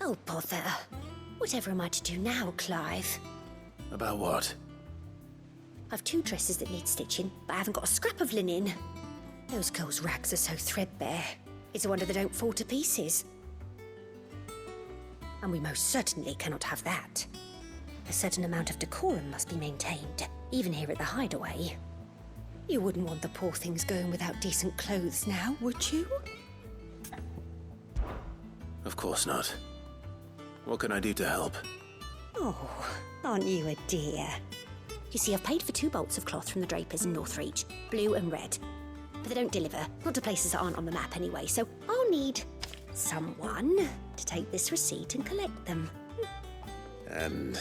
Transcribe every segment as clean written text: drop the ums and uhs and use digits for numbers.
Oh, bother. Whatever am I to do now, Clive? About what? I've 2 dresses that need stitching, but I haven't got a scrap of linen. Those girls' rags are so threadbare. It's a wonder they don't fall to pieces. And we most certainly cannot have that. A certain amount of decorum must be maintained, even here at the Hideaway. You wouldn't want the poor things going without decent clothes now, would you? Of course not. What can I do to help? Oh, aren't you a dear? You see, I've paid for 2 bolts of cloth from the drapers in Northreach, blue and red. But they don't deliver, not to places that aren't on the map anyway, so I'll need someone to take this receipt and collect them. And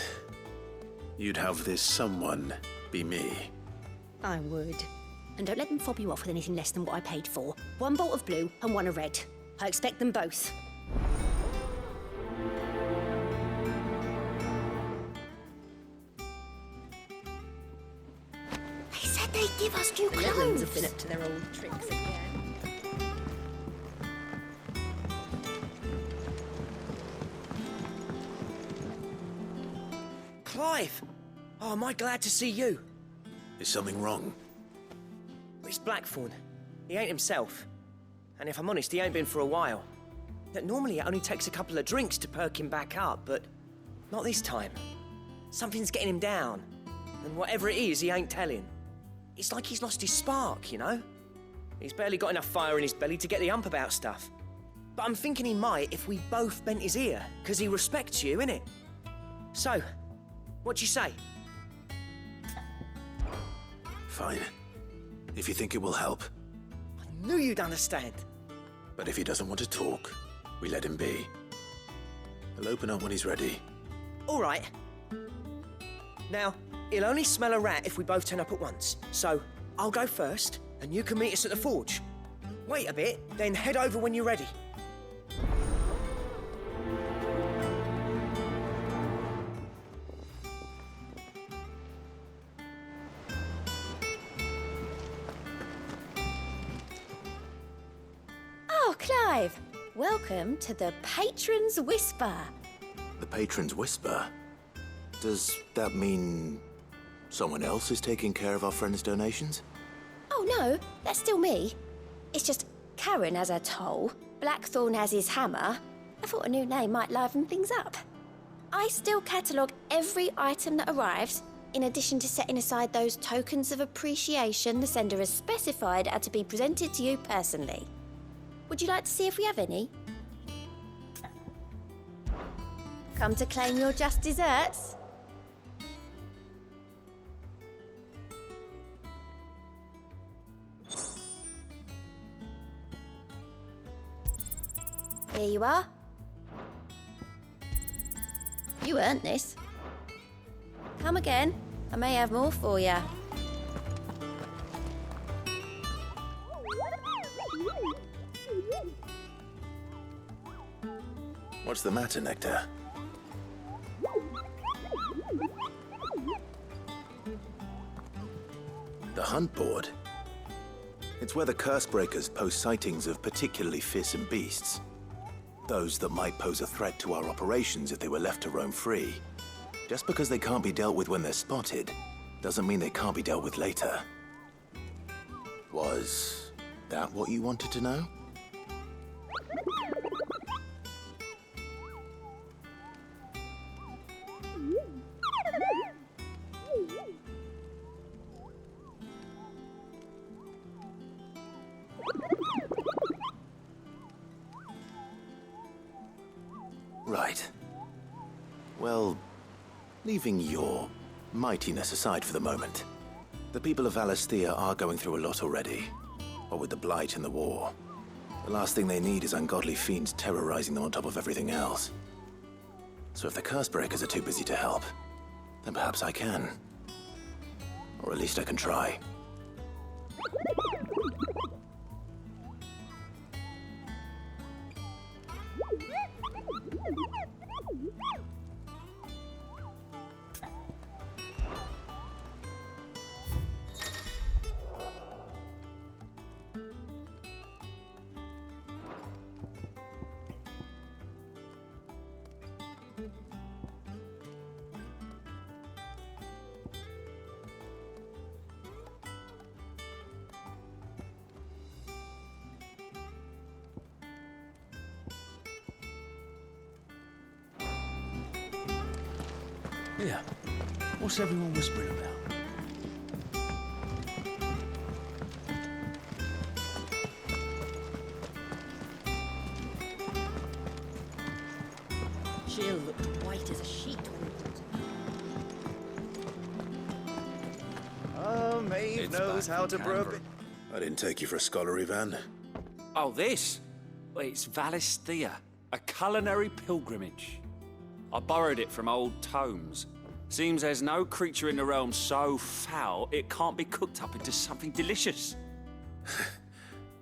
you'd have this someone be me? I would. And don't let them fob you off with anything less than what I paid for. 1 bolt of blue and 1 of red. I expect them both. They said they'd give us new clothes. Netherlands have been up to their old tricks again. Clive! Oh, am I glad to see you? Is something wrong? It's Blackthorn. He ain't himself. And if I'm honest, he ain't been for a while. Normally it only takes a couple of drinks to perk him back up, but not this time. Something's getting him down. And whatever it is, he ain't telling. It's like he's lost his spark, you know? He's barely got enough fire in his belly to get the ump about stuff. But I'm thinking he might if we both bent his ear, because he respects you, innit? So, what you say? Fine. If you think it will help. I knew you'd understand. But if he doesn't want to talk, we let him be. He'll open up when he's ready. All right. Now, he'll only smell a rat if we both turn up at once. So, I'll go first, and you can meet us at the forge. Wait a bit, then head over when you're ready. Oh, Clive! Welcome to the Patron's Whisper. The Patron's Whisper? Does that mean someone else is taking care of our friend's donations? Oh no, that's still me. It's just Karen has her toll, Blackthorn has his hammer. I thought a new name might liven things up. I still catalogue every item that arrives, in addition to setting aside those tokens of appreciation the sender has specified are to be presented to you personally. Would you like to see if we have any? Come to claim your just desserts? Here you are. You earned this. Come again. I may have more for you. What's the matter, Nectar? The hunt board? It's where the curse breakers post sightings of particularly fearsome beasts. Those that might pose a threat to our operations if they were left to roam free. Just because they can't be dealt with when they're spotted, doesn't mean they can't be dealt with later. Was that what you wanted to know? Right. Well, leaving your mightiness aside for the moment, the people of Valisthea are going through a lot already. What with the Blight and the war. The last thing they need is ungodly fiends terrorizing them on top of everything else. So if the curse breakers are too busy to help, then perhaps I can. Or at least I can try. Yeah. What's everyone whispering about? She'll look white as a sheet when Oh, Maeve It's knows back how from to brew a Canberra. bit. I didn't take you for a scholar, Ivan. Oh, this? Well, it's Valisthea, a culinary pilgrimage. I borrowed it from old tomes. Seems there's no creature in the realm so foul it can't be cooked up into something delicious.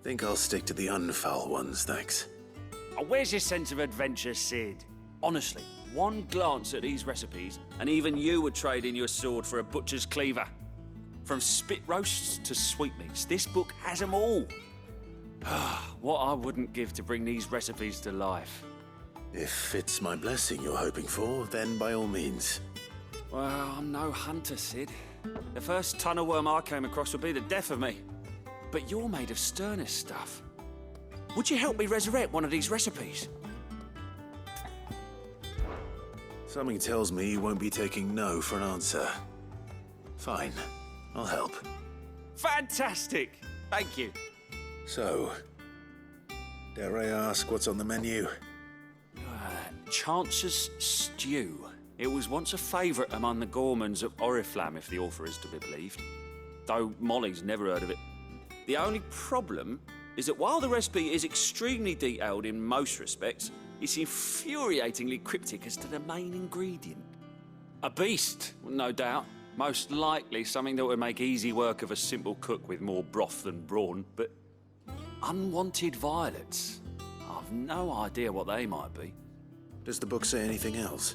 Think I'll stick to the unfoul ones, thanks. Oh, where's your sense of adventure, Sid? Honestly, one glance at these recipes, and even you would trade in your sword for a butcher's cleaver. From spit roasts to sweetmeats, this book has them all. What I wouldn't give to bring these recipes to life. If it's my blessing you're hoping for, then by all means. Well, I'm no hunter, Sid. The first tunnel worm I came across would be the death of me. But you're made of sterner stuff. Would you help me resurrect one of these recipes? Something tells me you won't be taking no for an answer. Fine, I'll help. Fantastic! Thank you. So, dare I ask what's on the menu? Chance's Stew. It was once a favourite among the gourmands of Oriflamme, if the author is to be believed. Though Molly's never heard of it. The only problem is that while the recipe is extremely detailed in most respects, it's infuriatingly cryptic as to the main ingredient. A beast, no doubt. Most likely something that would make easy work of a simple cook with more broth than brawn, but unwanted violets. I've no idea what they might be. Does the book say anything else?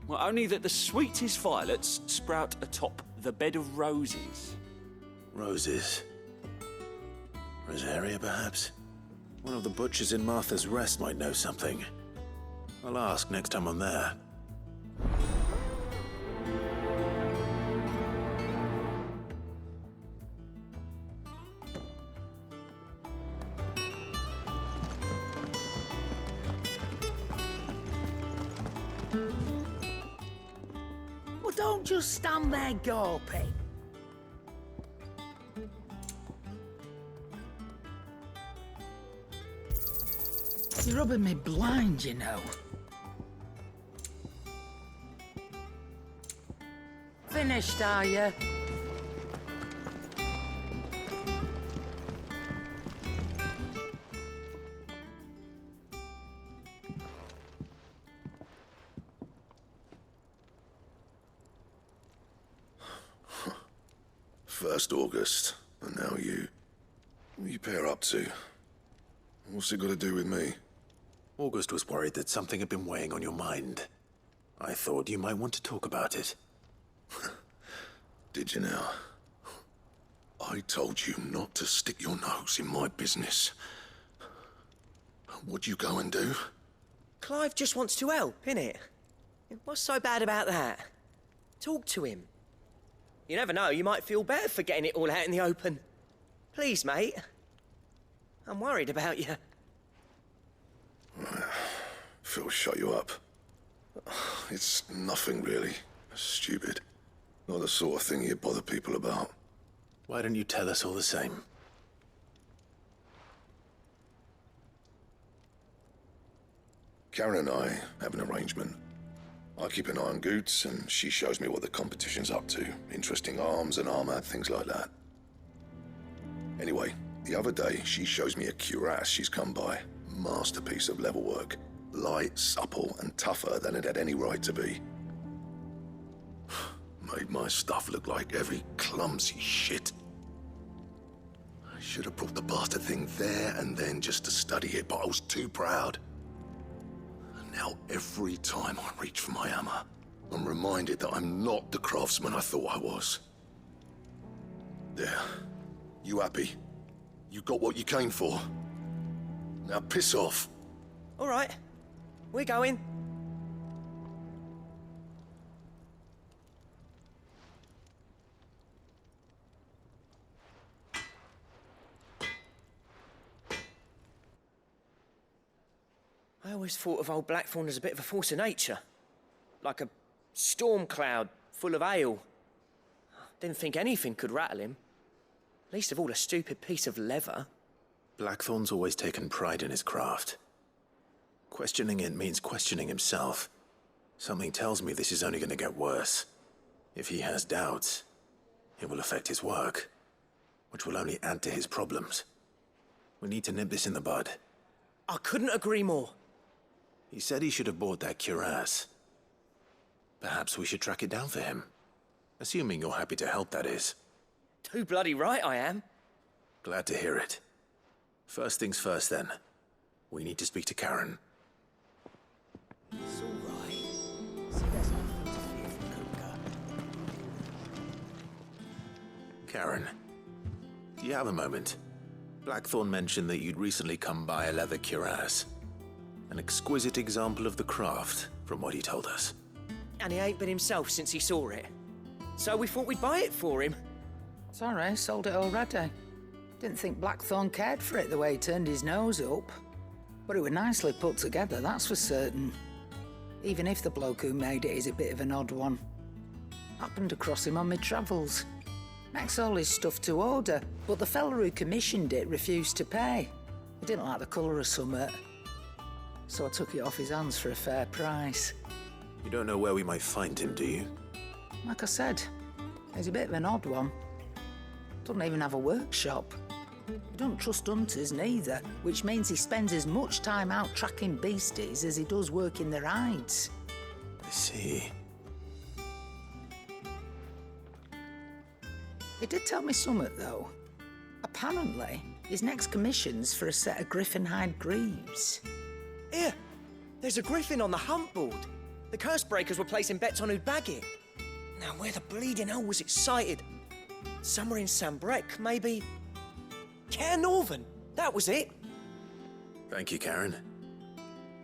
Well, only that the sweetest violets sprout atop the bed of roses. Roses. Rosaria, perhaps? One of the butchers in Martha's Rest might know something. I'll ask next time I'm there. Well, don't just stand there gawping. You're rubbing me blind, you know. Finished, are you? First August, and now you. What you pair up to? What's it got to do with me? August was worried that something had been weighing on your mind. I thought you might want to talk about it. Did you now? I told you not to stick your nose in my business. What'd you go and do? Clive just wants to help, innit? What's so bad about that? Talk to him. You never know, you might feel better for getting it all out in the open. Please, mate. I'm worried about you. Phil shut you up. It's nothing really. Stupid. Not the sort of thing you bother people about. Why don't you tell us all the same? Karen and I have an arrangement. I keep an eye on Goots, and she shows me what the competition's up to. Interesting arms and armor, things like that. Anyway, the other day, she shows me a cuirass she's come by. Masterpiece of level work. Light, supple, and tougher than it had any right to be. Made my stuff look like heavy, clumsy shit. I should have brought the bastard thing there and then just to study it, but I was too proud. And now every time I reach for my hammer, I'm reminded that I'm not the craftsman I thought I was. There. You happy? You got what you came for? Now piss off. All right, we're going. I always thought of old Blackthorn as a bit of a force of nature. Like a storm cloud full of ale. Didn't think anything could rattle him. Least of all a stupid piece of leather. Blackthorn's always taken pride in his craft. Questioning it means questioning himself. Something tells me this is only going to get worse. If he has doubts, it will affect his work, which will only add to his problems. We need to nip this in the bud. I couldn't agree more. He said he should have bought that cuirass. Perhaps we should track it down for him. Assuming you're happy to help, that is. Too bloody right I am. Glad to hear it. First things first, then. We need to speak to Karen. It's all right. See, there's nothing to fear from Kuka. Karen, do you have a moment? Blackthorn mentioned that you'd recently come by a leather cuirass. An exquisite example of the craft, from what he told us. And he ain't been himself since he saw it. So we thought we'd buy it for him. Sorry, sold it already. Didn't think Blackthorn cared for it the way he turned his nose up. But it was nicely put together, that's for certain. Even if the bloke who made it is a bit of an odd one. Happened across him on my travels. Makes all his stuff to order, but the fella who commissioned it refused to pay. He didn't like the colour of summit. So I took it off his hands for a fair price. You don't know where we might find him, do you? Like I said, he's a bit of an odd one. Doesn't even have a workshop. He don't trust hunters neither, which means he spends as much time out tracking beasties as he does working their hides. I see. He did tell me something, though. Apparently, his next commission's for a set of griffin hide greaves. Here, there's a griffin on the hunt board. The curse breakers were placing bets on who'd bag it. Now, where the bleeding hell was it sighted? Somewhere in Sambrec, maybe? Care Northern, that was it. Thank you, Karen.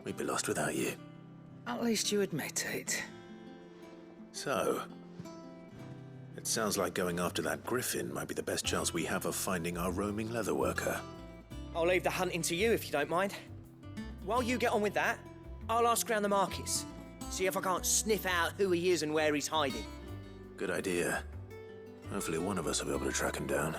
We'd be lost without you. At least you admit it. So, it sounds like going after that griffin might be the best chance we have of finding our roaming leather worker. I'll leave the hunting to you if you don't mind. While you get on with that, I'll ask around the markets. See if I can't sniff out who he is and where he's hiding. Good idea. Hopefully one of us will be able to track him down.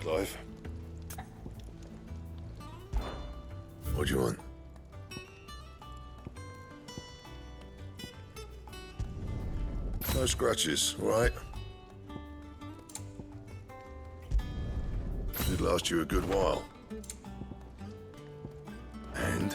Clive? What do you want? No scratches, all right? Should last you a good while. And?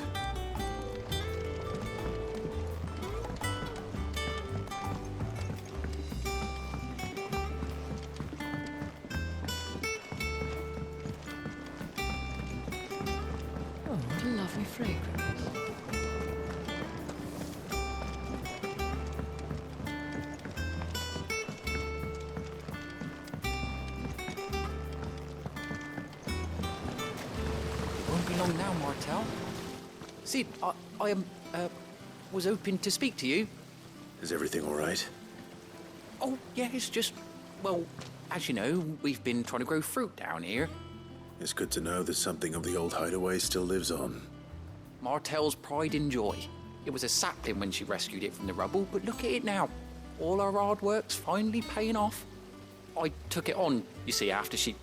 Oh, what a lovely fragrance. Won't be long now, Martel. Sid, I was hoping to speak to you. Is everything all right? Oh, yeah, it's just, well, as you know, we've been trying to grow fruit down here. It's good to know that something of the old hideaway still lives on. Martel's pride and joy. It was a sapling when she rescued it from the rubble, but look at it now. All our hard work's finally paying off. I took it on, you see, after she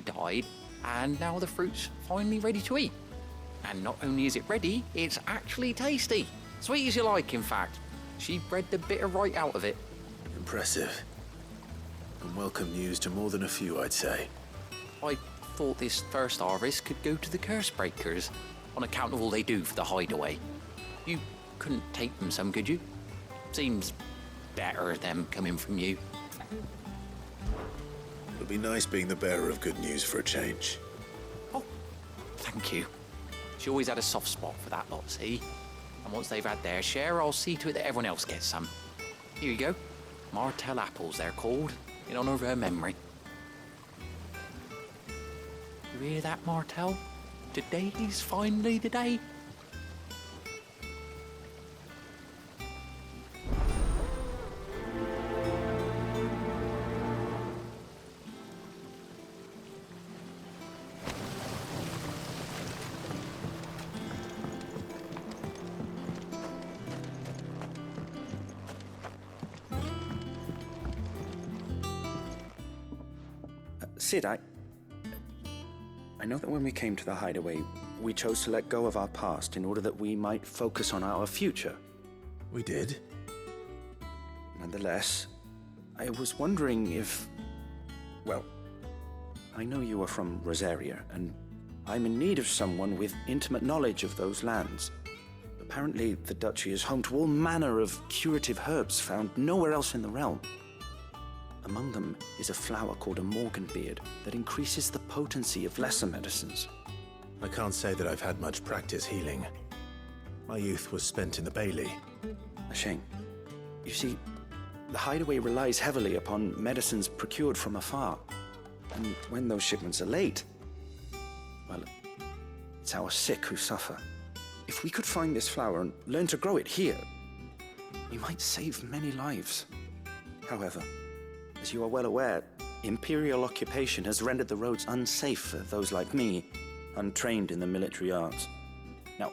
died, and now the fruit's finally ready to eat. And not only is it ready, it's actually tasty. Sweet as you like, in fact. She bred the bitter right out of it. Impressive. And welcome news to more than a few, I'd say. I thought this first harvest could go to the curse breakers, on account of all they do for the hideaway. You couldn't take them some, could you? Seems better them coming from you. It'll be nice being the bearer of good news for a change. Oh, thank you. She always had a soft spot for that lot, see? And once they've had their share, I'll see to it that everyone else gets some. Here you go. Martel apples, they're called, in honor of her memory. You hear that, Martel? Today's finally the day. Sid, I know that when we came to the hideaway, we chose to let go of our past in order that we might focus on our future. We did. Nonetheless, I was wondering if... Well, I know you are from Rosaria, and I'm in need of someone with intimate knowledge of those lands. Apparently, the duchy is home to all manner of curative herbs found nowhere else in the realm. Among them is a flower called a morganbeard that increases the potency of lesser medicines. I can't say that I've had much practice healing. My youth was spent in the Bailey. A shame. You see, the hideaway relies heavily upon medicines procured from afar. And when those shipments are late, well, it's our sick who suffer. If we could find this flower and learn to grow it here, we might save many lives. However, as you are well aware, Imperial occupation has rendered the roads unsafe for those like me, untrained in the military arts. Now,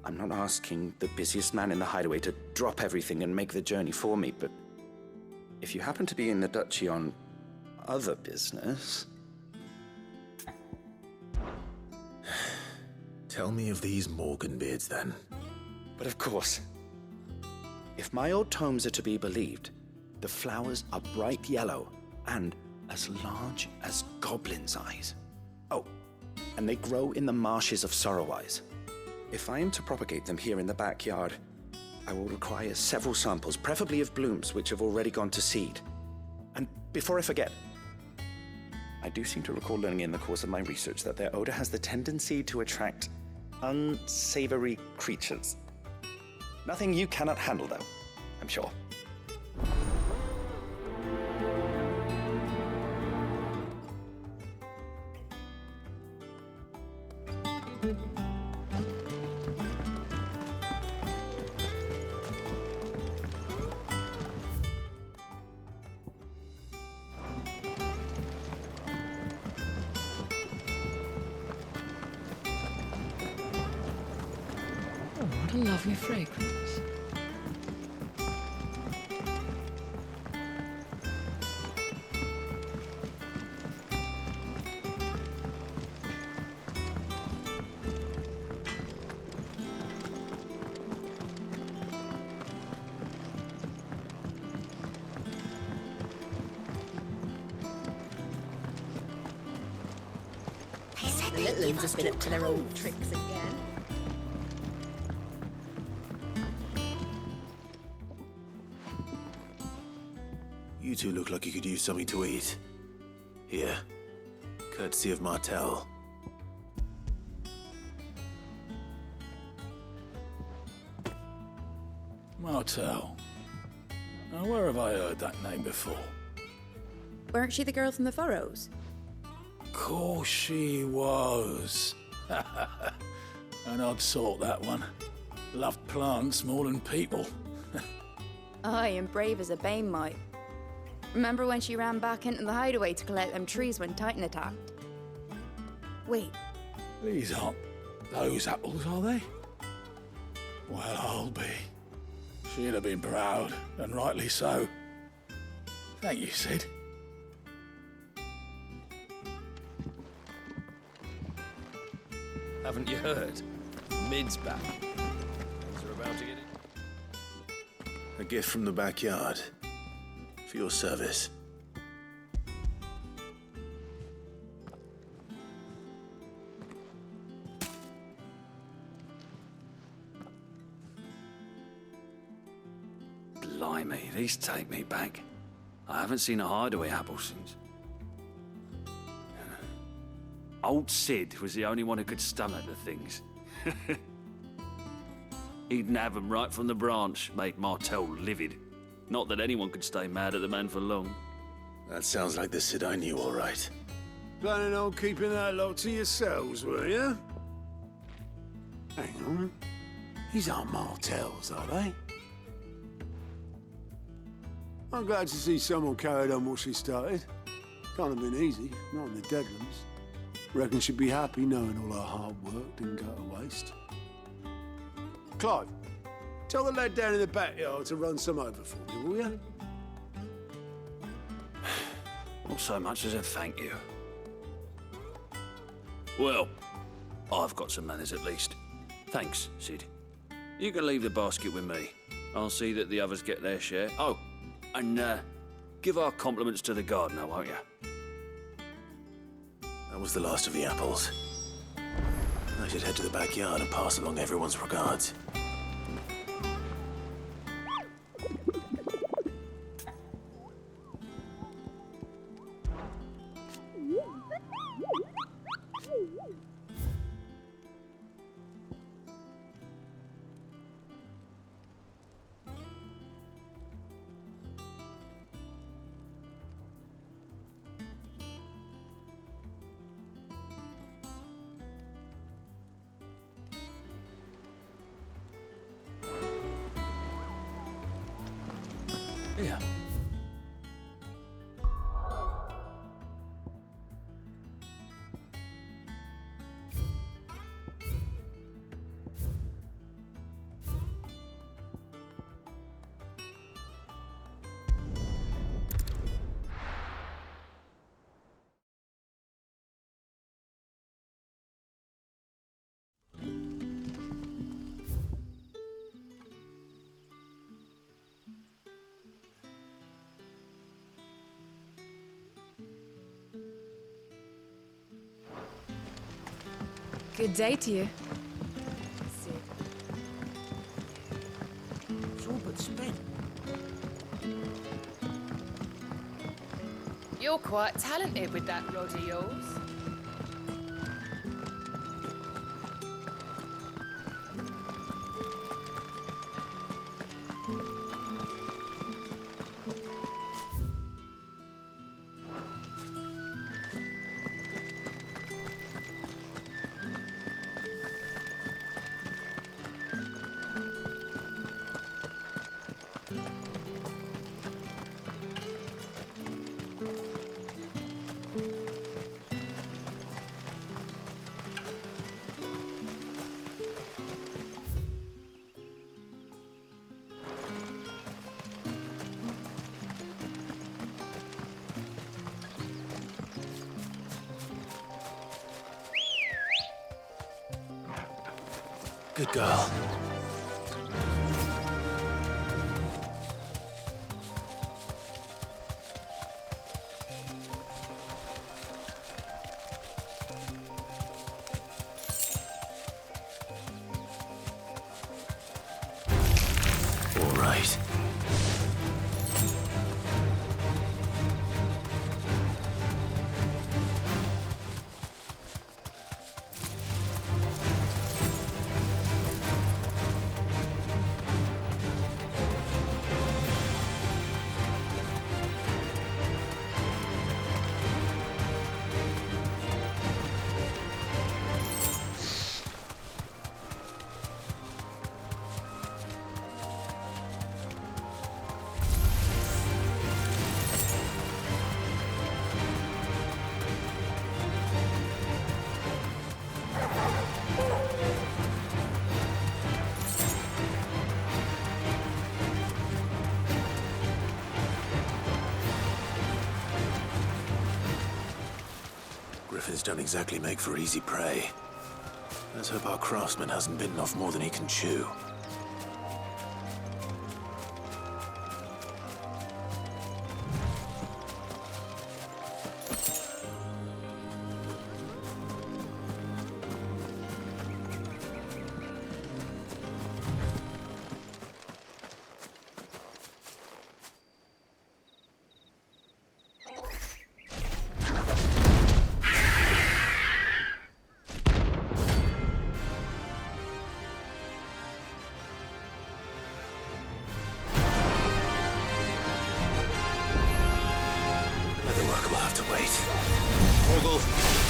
I'm not asking the busiest man in the hideaway to drop everything and make the journey for me, but if you happen to be in the duchy on other business... Tell me of these morganbeards, then. But of course, if my old tomes are to be believed, the flowers are bright yellow and as large as goblins' eyes. Oh, and they grow in the marshes of Sorrowwise. If I am to propagate them here in the backyard, I will require several samples, preferably of blooms which have already gone to seed. And before I forget, I do seem to recall learning in the course of my research that their odor has the tendency to attract unsavory creatures. Nothing you cannot handle, though, I'm sure. Oh, what a lovely fragrance. They said The they'd little give ones us have been up to their old clues. tricks again. You two look like you could use something to eat. Here. Courtesy of Martel. Martel. Now, where have I heard that name before? Weren't she the girl from the Furrows? Course she was. An odd sort, that one. Loved plants more than people. Aye, and brave as a bane might. Remember when she ran back into the hideaway to collect them trees when Titan attacked? Wait, These aren't those apples, are they? Well, I'll be. She'd have been proud, and rightly so. Thank you, Sid. Haven't you heard? Mid's back. Things are about to get in. A gift from the backyard. For your service. Blimey, these take me back. I haven't seen a hideaway apple since. Old Sid was the only one who could stomach the things. He'd nab 'em right from the branch, made Martel livid. Not that anyone could stay mad at the man for long. That sounds like the Sid I knew, all right. Planning on keeping that lot to yourselves, were you? Hang on. These aren't Martels, are they? I'm glad to see someone carried on what she started. Can't have been easy, not in the Deadlands. Reckon she'd be happy knowing all her hard work didn't go to waste. Clive, tell the lad down in the backyard to run some over for me, will you? Not so much as a thank you. Well, I've got some manners at least. Thanks, Sid. You can leave the basket with me. I'll see that the others get their share. Oh, and give our compliments to the gardener, won't you? That was the last of the apples. I should head to the backyard and pass along everyone's regards. Yeah. Good day to you. It's all but spent. You're quite talented with that rod of yours. Good girl. All right. Griffins don't exactly make for easy prey. Let's hope our craftsman hasn't bitten off more than he can chew.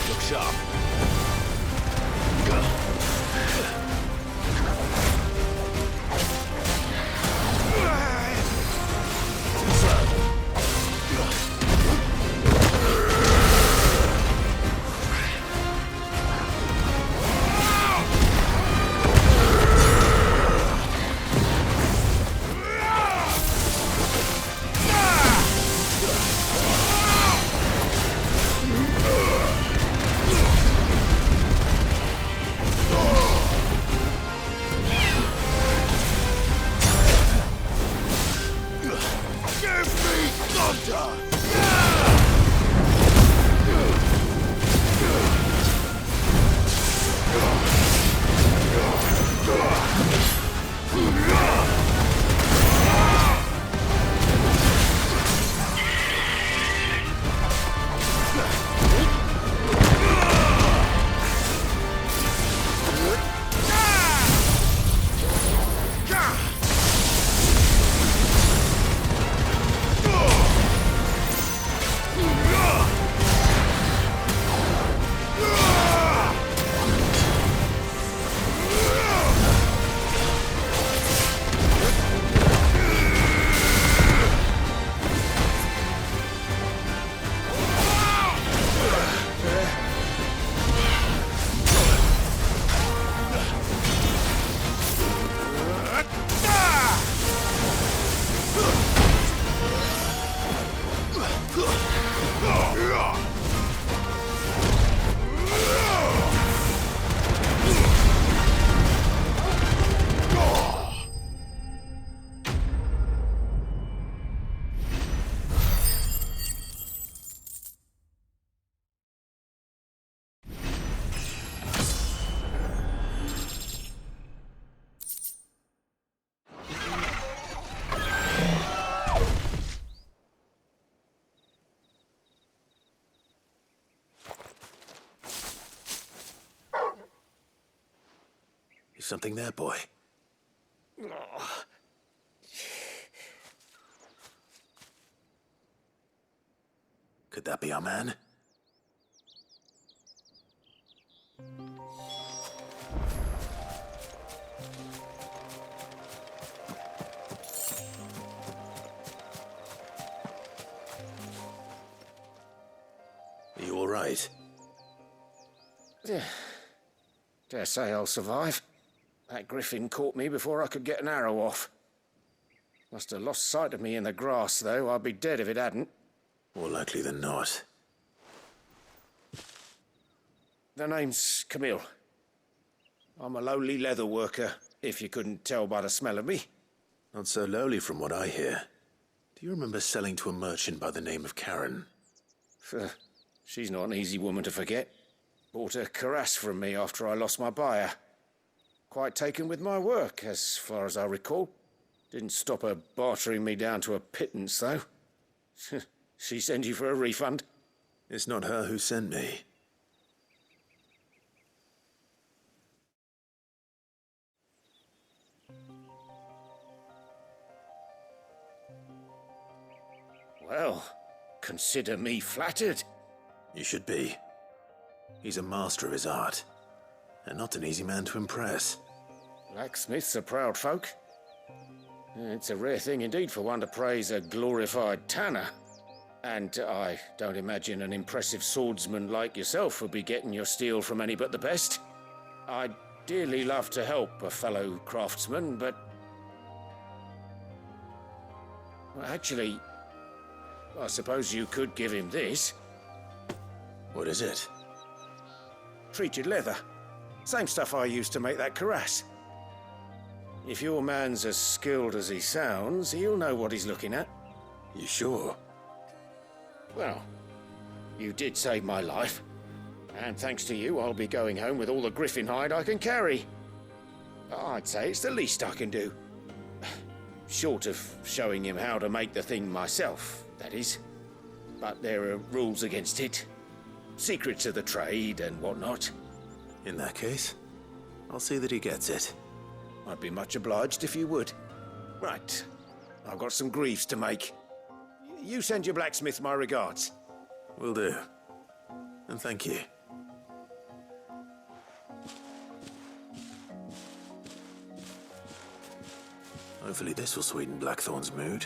Look sharp. Something there, boy. Could that be our man? Are you all right? Dare say I'll survive. That griffin caught me before I could get an arrow off. Must have lost sight of me in the grass, though. I'd be dead if it hadn't. More likely than not. The name's Camille. I'm a lowly leather worker, if you couldn't tell by the smell of me. Not so lowly from what I hear. Do you remember selling to a merchant by the name of Karen? She's not an easy woman to forget. Bought a cuirass from me after I lost my buyer. Quite taken with my work, as far as I recall. Didn't stop her bartering me down to a pittance, though. She sent you for a refund? It's not her who sent me. Well, consider me flattered. You should be. He's a master of his art, and not an easy man to impress. Blacksmiths are proud folk. It's a rare thing indeed for one to praise a glorified tanner. And I don't imagine an impressive swordsman like yourself would be getting your steel from any but the best. I'd dearly love to help a fellow craftsman, but... well, actually, I suppose you could give him this. What is it? Treated leather. Same stuff I used to make that cuirass. If your man's as skilled as he sounds, he'll know what he's looking at. You sure? Well, you did save my life. And thanks to you, I'll be going home with all the griffin hide I can carry. I'd say it's the least I can do. Short of showing him how to make the thing myself, that is. But there are rules against it. Secrets of the trade and whatnot. In that case, I'll see that he gets it. I'd be much obliged if you would. Right. I've got some greaves to make. You send your blacksmith my regards. Will do. And thank you. Hopefully this will sweeten Blackthorn's mood.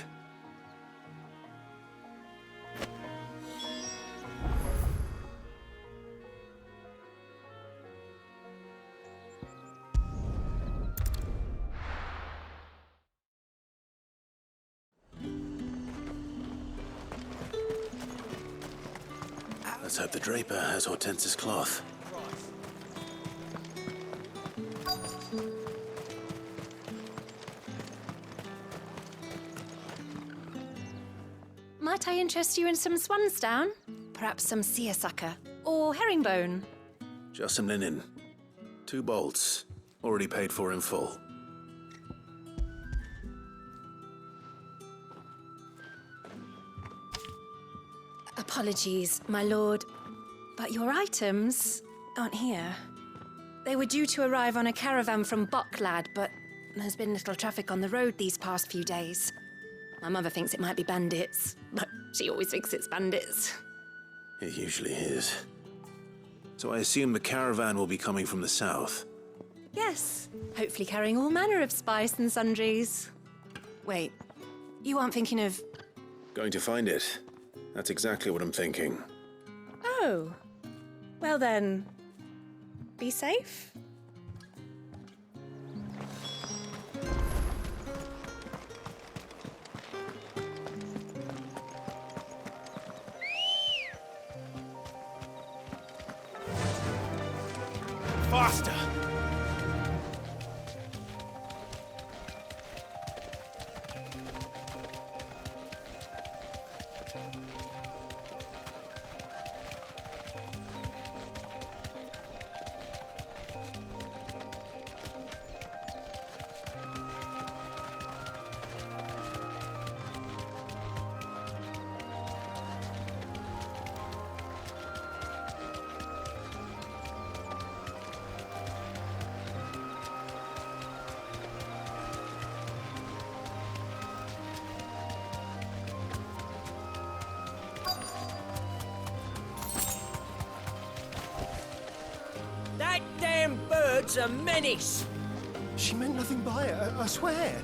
Let's hope the draper has Hortense's cloth. Might I interest you in some swansdown? Perhaps some seersucker or herringbone? Just some linen. 2 bolts. Already paid for in full. Apologies, my lord, but your items aren't here. They were due to arrive on a caravan from Bocklad, but there's been little traffic on the road these past few days. My mother thinks it might be bandits, but she always thinks it's bandits. It usually is. So I assume the caravan will be coming from the south. Yes, hopefully carrying all manner of spice and sundries. Wait, you aren't thinking of... Going to find it. That's exactly what I'm thinking. Oh, well then, be safe. Faster! word's a menace! She meant nothing by it, I swear.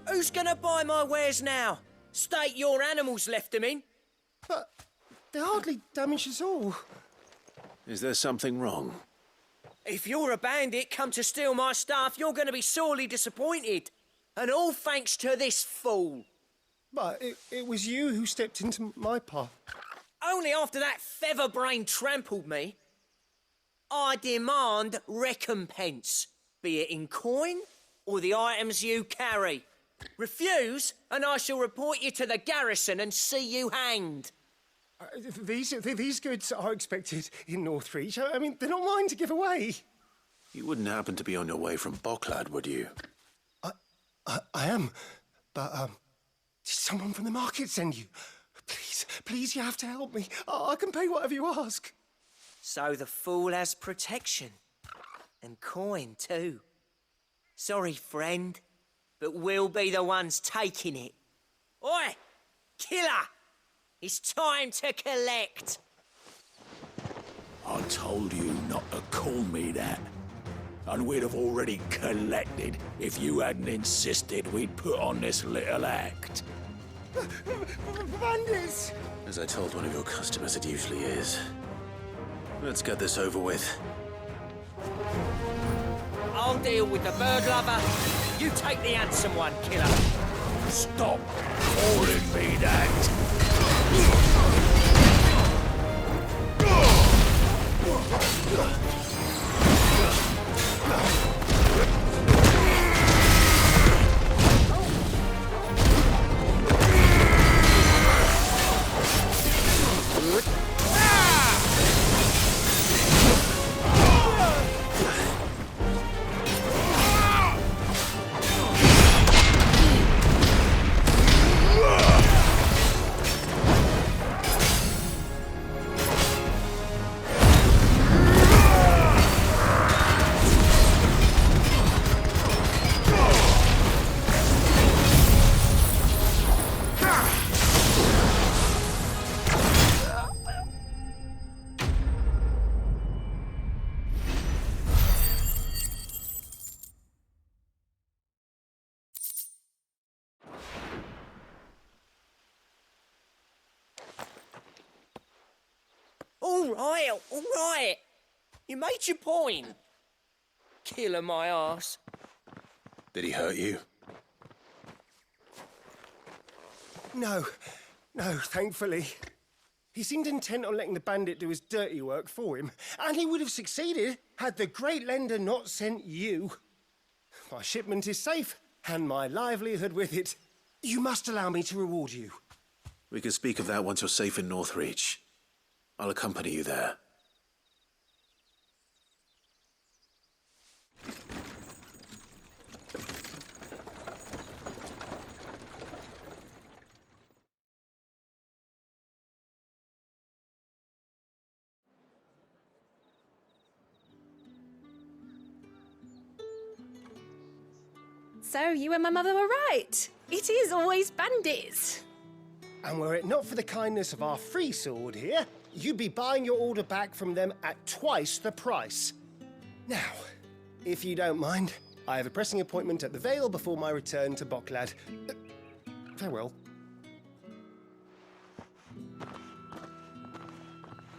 Who's gonna buy my wares now? State your animals left them in. But they're hardly damaged at all. Is there something wrong? If you're a bandit come to steal my stuff, you're gonna be sorely disappointed. And all thanks to this fool. But it was you who stepped into my path. Only after that feather-brain trampled me. I demand recompense, be it in coin or the items you carry. Refuse, and I shall report you to the garrison and see you hanged. These goods are expected in Northreach. I mean, they're not mine to give away. You wouldn't happen to be on your way from Bocklad, would you? I am, but did someone from the market send you? Please, you have to help me. I can pay whatever you ask. So the fool has protection. And coin, too. Sorry, friend, but we'll be the ones taking it. Oi! Killer! It's time to collect! I told you not to call me that. And we'd have already collected if you hadn't insisted we'd put on this little act. Bandits! As I told one of your customers, it usually is. Let's get this over with. I'll deal with the bird lover. You take the handsome one, killer. Stop calling me that. All right. You made your point. Killer my ass. Did he hurt you? No, thankfully. He seemed intent on letting the bandit do his dirty work for him, and he would have succeeded had the great lender not sent you. My shipment is safe, and my livelihood with it. You must allow me to reward you. We can speak of that once you're safe in Northreach. I'll accompany you there. So, you and my mother were right. It is always bandits. And were it not for the kindness of our free sword here, you'd be buying your order back from them at twice the price. Now, if you don't mind, I have a pressing appointment at the Vale before my return to Bocklad. Farewell.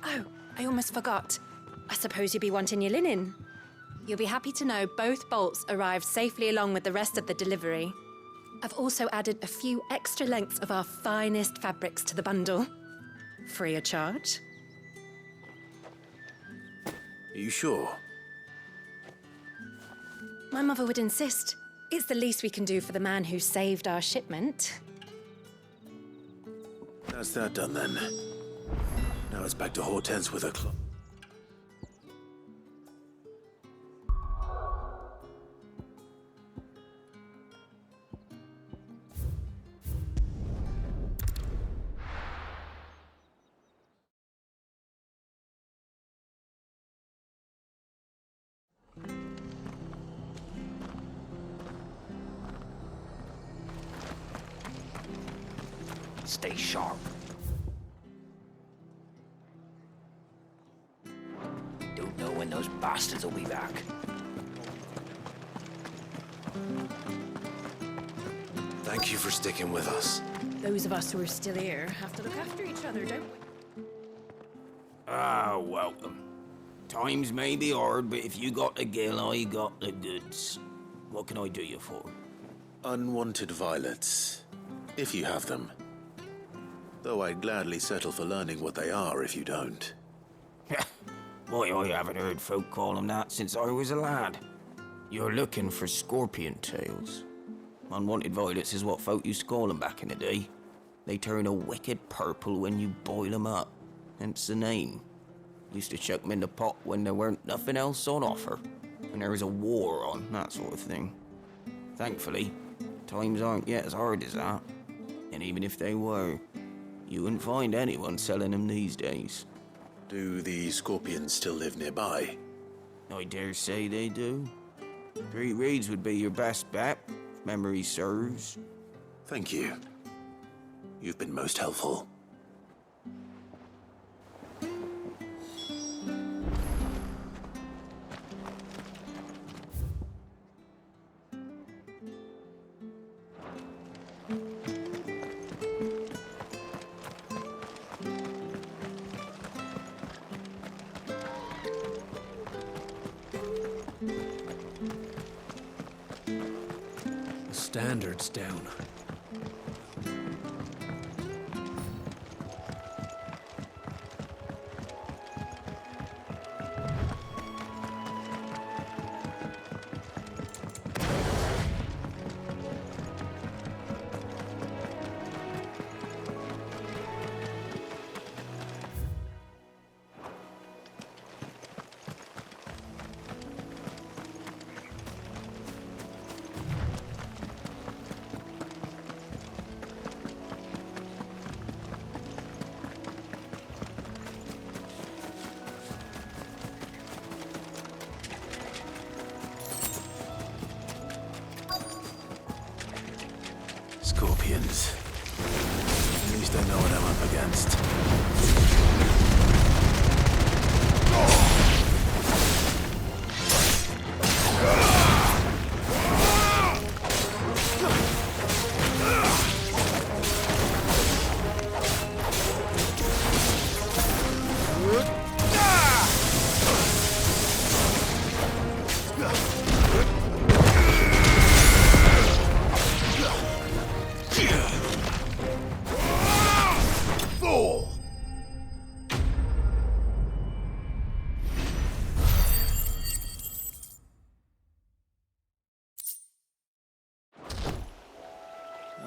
Oh, I almost forgot. I suppose you'll be wanting your linen. You'll be happy to know both bolts arrived safely along with the rest of the delivery. I've also added a few extra lengths of our finest fabrics to the bundle. Free of charge. Are you sure? My mother would insist. It's the least we can do for the man who saved our shipment. That's that done then. Now it's back to Hortense with her clock. Stay sharp. will be back. Thank you for sticking with us. Those of us who are still here have to look after each other, don't we? Ah, welcome. Times may be hard, but if you got the gill, I got the goods. What can I do you for? Unwanted violets, if you have them. Though I'd gladly settle for learning what they are if you don't. Why, I haven't heard folk call them that since I was a lad. You're looking for scorpion tails. Unwanted violets is what folk used to call them back in the day. They turn a wicked purple when you boil them up, hence the name. Used to chuck them in the pot when there weren't nothing else on offer, when there was a war on, that sort of thing. Thankfully, times aren't yet as hard as that. And even if they were, you wouldn't find anyone selling them these days. Do the scorpions still live nearby? I dare say they do. 3 Reeds would be your best bet, if memory serves. Thank you. You've been most helpful. Standards down. Scorpions. At least I know what I'm up against.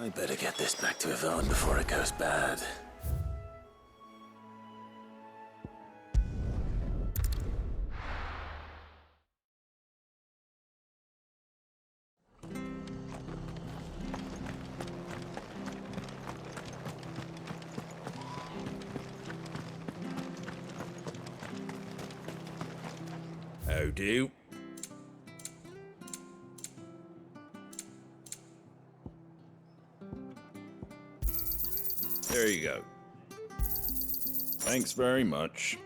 I better get this back to Yvonne before it goes bad. How do? There you go. Thanks very much.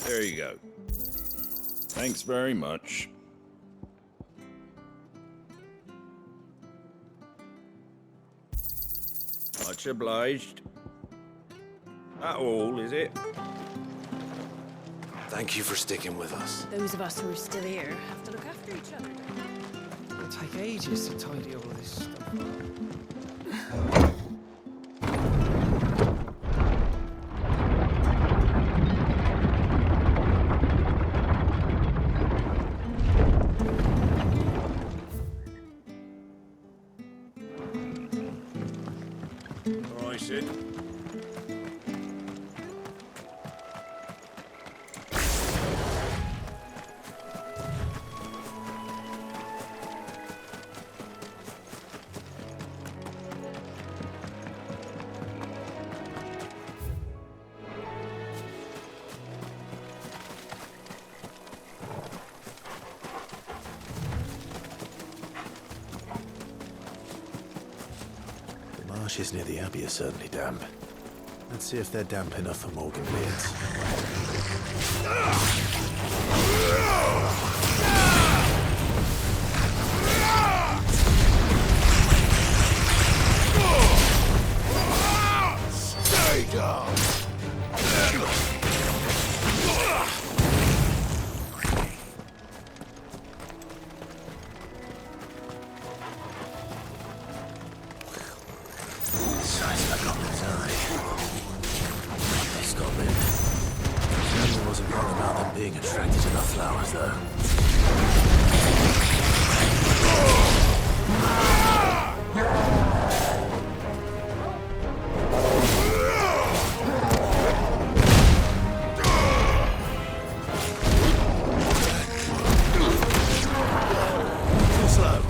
There you go. Thanks very much. Much obliged. That all, is it? Thank you for sticking with us. Those of us who are still here have to look after each other. It'll take ages to tidy all this stuff up. Sid. The marshes near the Abbey are certainly damp. Let's see if they're damp enough for Morgan beards. Stay down! Size of a goblin's eye. This goblin. Certainly wasn't wrong about them being attracted to the flowers, though. Too slow.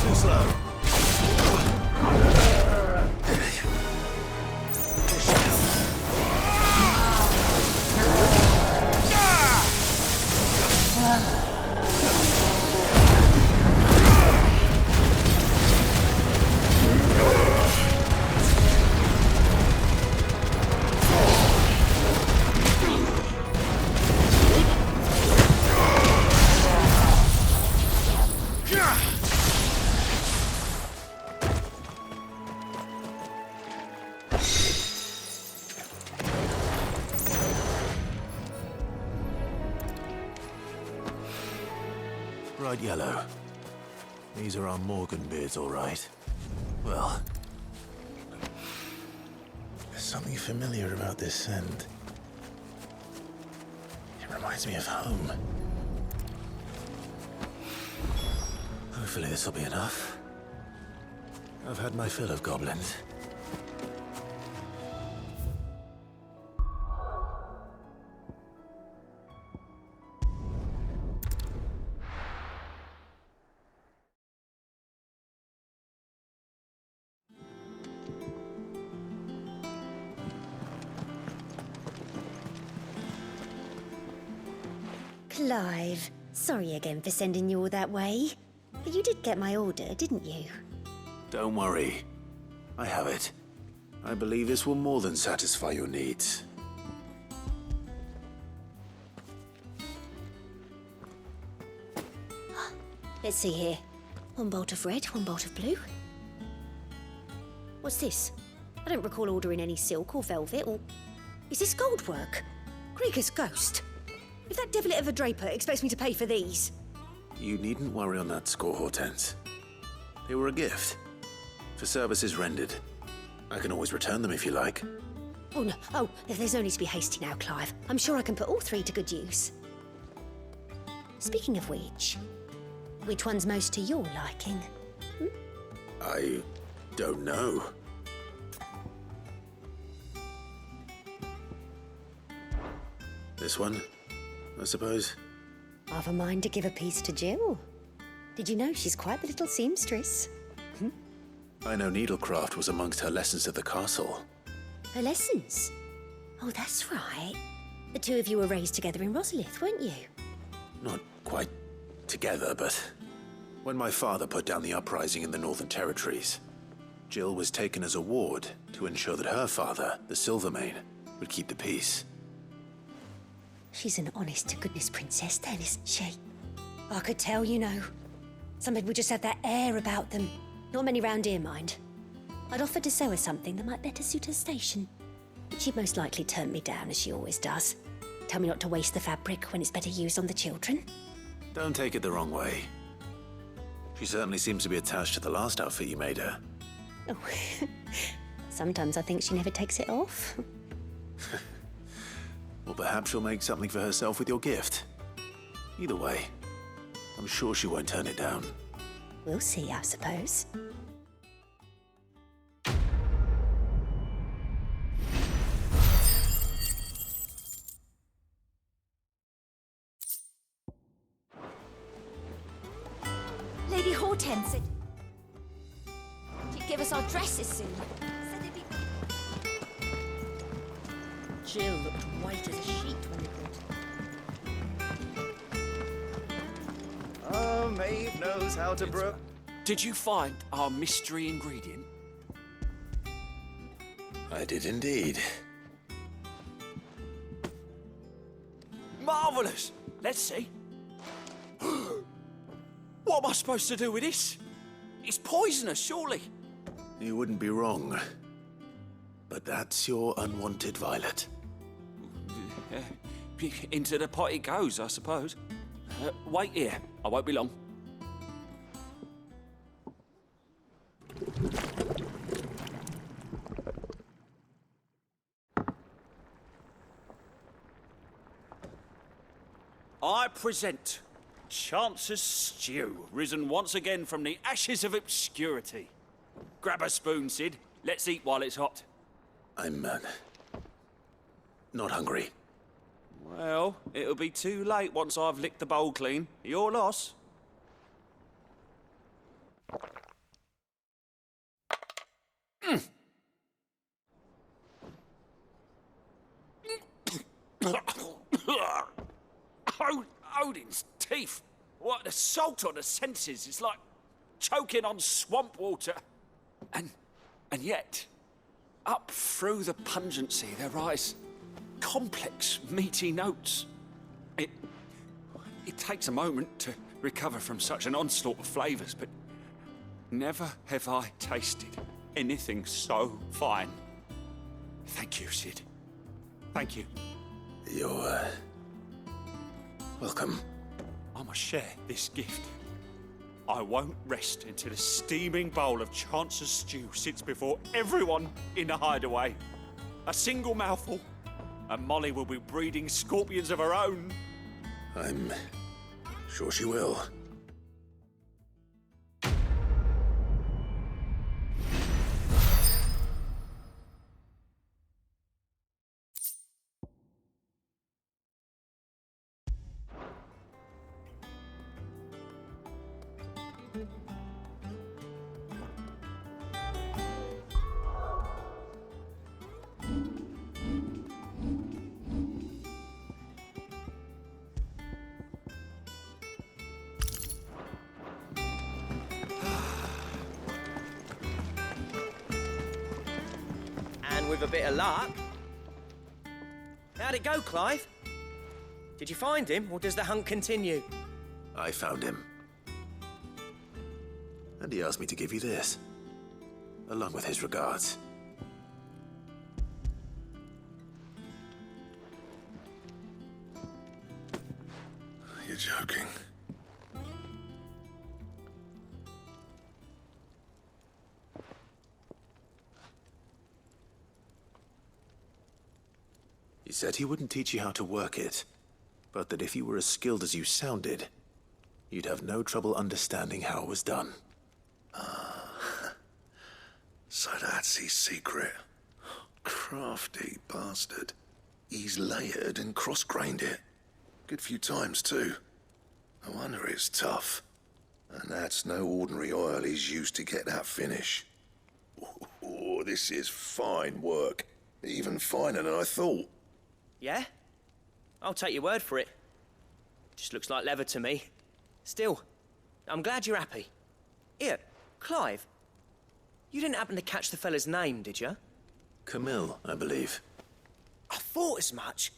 Too slow. Bright yellow. These are our Morgan beards, all right. Well, there's something familiar about this scent. It reminds me of home. Hopefully this will be enough. I've had my fill of goblins. Clive, sorry again for sending you all that way. But you did get my order, didn't you? Don't worry. I have it. I believe this will more than satisfy your needs. Let's see here. One bolt of red, one bolt of blue. What's this? I don't recall ordering any silk or velvet or... Is this gold work? Krieger's ghost. If that devilet of a draper expects me to pay for these... You needn't worry on that score, Hortense. They were a gift. For services rendered. I can always return them if you like. Oh, no. Oh, there's no need to be hasty now, Clive. I'm sure I can put all three to good use. Speaking of which one's most to your liking? I don't know. This one, I suppose. I've a mind to give a piece to Jill. Did you know she's quite the little seamstress? I know needlecraft was amongst her lessons at the castle. Her lessons? Oh, that's right. The two of you were raised together in Rosalith, weren't you? Not quite together, but when my father put down the uprising in the Northern Territories, Jill was taken as a ward to ensure that her father, the Silvermane, would keep the peace. She's an honest-to-goodness princess then, isn't she? I could tell, you know. Some people just have that air about them. Not many round here, mind. I'd offered to sew her something that might better suit her station. But she'd most likely turn me down, as she always does. Tell me not to waste the fabric when it's better used on the children. Don't take it the wrong way. She certainly seems to be attached to the last outfit you made her. Oh, sometimes I think she never takes it off. Well, perhaps she'll make something for herself with your gift. Either way, I'm sure she won't turn it down. We'll see, I suppose. Lady Hortense said she'd give us our dresses soon. Said they'd be... Jill looked white as a sheet when they brought Oh, Maeve knows how to brew. Did you find our mystery ingredient? I did indeed. Marvellous! Let's see. What am I supposed to do with this? It's poisonous, surely. You wouldn't be wrong. But that's your unwanted violet. Into the pot it goes, I suppose. Wait here. I won't be long. I present Chance's Stew, risen once again from the ashes of obscurity. Grab a spoon, Sid. Let's eat while it's hot. I'm, not hungry. Well, it'll be too late once I've licked the bowl clean. Your loss. Odin's teeth. What, the salt on the senses is like choking on swamp water. And yet, up through the pungency there rise complex, meaty notes. It takes a moment to recover from such an onslaught of flavours, but never have I tasted anything so fine. Thank you, Sid. Thank you. You're, welcome. I must share this gift. I won't rest until a steaming bowl of Chance's Stew sits before everyone in the hideaway. A single mouthful, and Molly will be breeding scorpions of her own. I'm sure she will. With a bit of luck. How'd it go, Clive? Did you find him, or does the hunt continue? I found him. And he asked me to give you this, along with his regards. You're joking. He said he wouldn't teach you how to work it, but that if you were as skilled as you sounded, you'd have no trouble understanding how it was done. So that's his secret. Crafty bastard. He's layered and cross-grained it. Good few times, too. No wonder it's tough. And that's no ordinary oil he's used to get that finish. Oh, this is fine work. Even finer than I thought. Yeah? I'll take your word for it. Just looks like leather to me. Still, I'm glad you're happy. Here, Clive, you didn't happen to catch the fella's name, did you? Camille, I believe. I thought as much.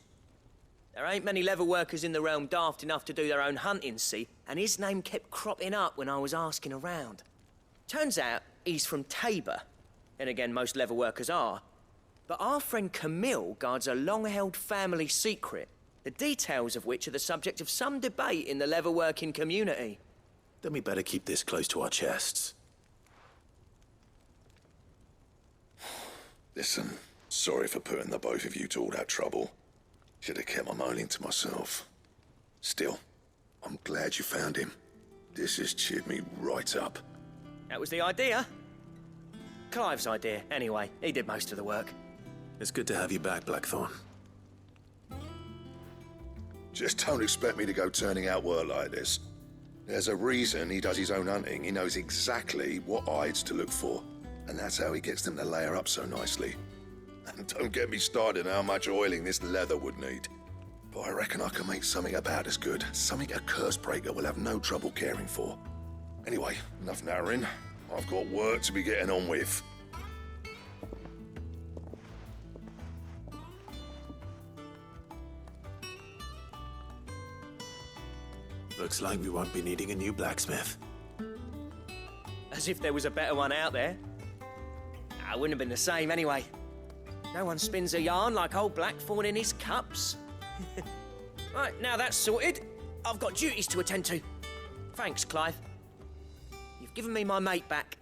There ain't many leather workers in the realm daft enough to do their own hunting, see? And his name kept cropping up when I was asking around. Turns out he's from Tabor. Then again, most leather workers are. But our friend Camille guards a long-held family secret, the details of which are the subject of some debate in the leather-working community. Then we better keep this close to our chests. Listen, sorry for putting the both of you to all that trouble. Should have kept my moaning to myself. Still, I'm glad you found him. This has cheered me right up. That was the idea. Clive's idea, anyway. He did most of the work. It's good to have you back, Blackthorn. Just don't expect me to go turning out work like this. There's a reason he does his own hunting. He knows exactly what hides to look for. And that's how he gets them to layer up so nicely. And don't get me started on how much oiling this leather would need. But I reckon I can make something about as good. Something a curse breaker will have no trouble caring for. Anyway, enough narrowing. I've got work to be getting on with. Looks like we won't be needing a new blacksmith. As if there was a better one out there. I wouldn't have been the same anyway. No one spins a yarn like old Blackthorn in his cups. Right, now that's sorted, I've got duties to attend to. Thanks, Clive. You've given me my mate back.